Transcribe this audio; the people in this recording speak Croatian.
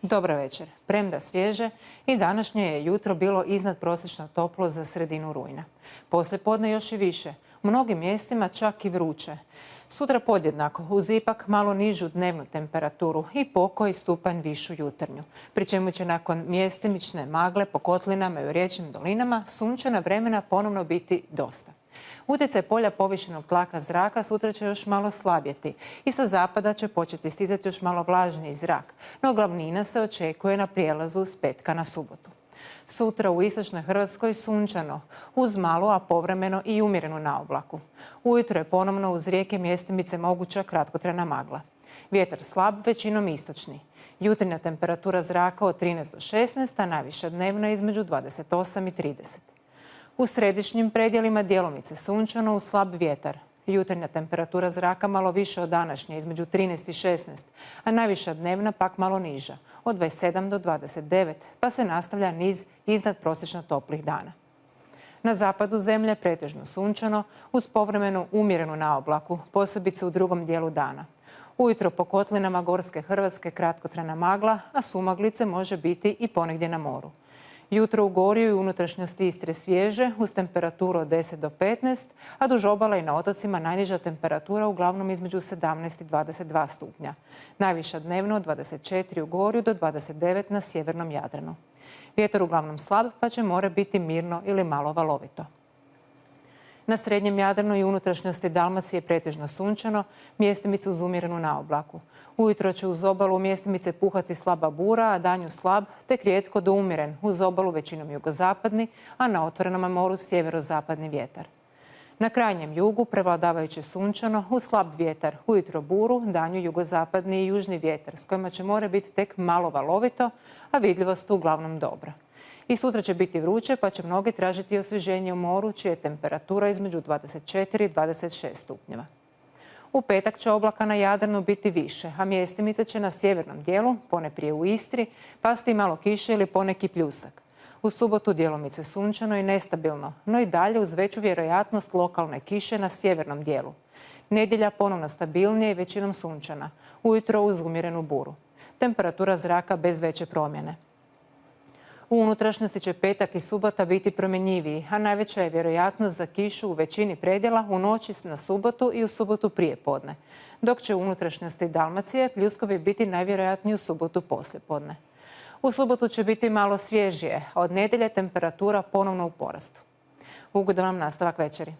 Dobra večer. Premda svježe i današnje je jutro bilo iznad prosječno toplo za sredinu rujna. Poslijepodne još i više. U mnogim mjestima čak i vruće. Sutra podjednako, uz ipak malo nižu dnevnu temperaturu i pokoji stupanj višu jutarnju. Pri čemu će nakon mjestimične magle po kotlinama i u riječnim dolinama sunčana vremena ponovno biti dosta. Utjecaj polja povišenog tlaka zraka sutra će još malo slabjeti i sa zapada će početi stizati još malo vlažniji zrak, no glavnina se očekuje na prijelazu s petka na subotu. Sutra u istočnoj Hrvatskoj sunčano, uz malo, a povremeno i umjerenu naoblaku. Ujutro je ponovno uz rijeke mjestimice moguća kratkotrajna magla. Vjetar slab, većinom istočni. Jutarnja temperatura zraka od 13 do 16, a najviša dnevna između 28 i 30. U središnjim predjelima djelomice sunčano uz slab vjetar. Jutarnja temperatura zraka malo više od današnje, između 13 i 16, a najviša dnevna pak malo niža, od 27 do 29, pa se nastavlja niz iznad prosječno toplih dana. Na zapadu zemlje pretežno sunčano, uz povremenu umjerenu naoblaku, posebice u drugom dijelu dana. Ujutro po kotlinama Gorske Hrvatske kratkotrajna magla, a sumaglice može biti i ponegdje na moru. Jutro u Gorju i unutrašnjosti Istre svježe, uz temperaturu od 10 do 15, a duž obala i na otocima najniža temperatura uglavnom između 17 i 22 stupnja. Najviša dnevno od 24 u Gorju do 29 na sjevernom Jadranu. Vjetar uglavnom slab, pa će more biti mirno ili malo valovito. Na srednjem Jadranu i unutrašnjosti Dalmacije pretežno sunčano, mjestimice uz umjerenu naoblaku. Ujutro će uz obalu mjestimice puhati slaba bura, a danju slab, tek rijetko do umjeren, uz obalu većinom jugozapadni, a na otvorenom moru sjeverozapadni vjetar. Na krajnjem jugu prevladavajuće sunčano, uz slab vjetar, ujutro buru, danju jugozapadni i južni vjetar, s kojima će more biti tek malo valovito, a vidljivost uglavnom dobra. I sutra će biti vruće, pa će mnogi tražiti osvježenje u moru, čija je temperatura između 24 i 26 stupnjeva. U petak će oblaka na Jadranu biti više, a mjestimice će na sjevernom dijelu, poneprije u Istri, pasti malo kiše ili poneki pljusak. U subotu djelomice sunčano i nestabilno, no i dalje uz veću vjerojatnost lokalne kiše na sjevernom dijelu. Nedjelja ponovno stabilnije i većinom sunčana, ujutro uz umjerenu buru. Temperatura zraka bez veće promjene. U unutrašnjosti će petak i subota biti promjenjiviji, a najveća je vjerojatnost za kišu u većini predjela u noći na subotu i u subotu prije podne, dok će u unutrašnjosti Dalmacije pljuskovi biti najvjerojatniji u subotu poslijepodne. U subotu će biti malo svježije, a od nedjelje temperatura ponovno u porastu. Ugodan vam nastavak večeri.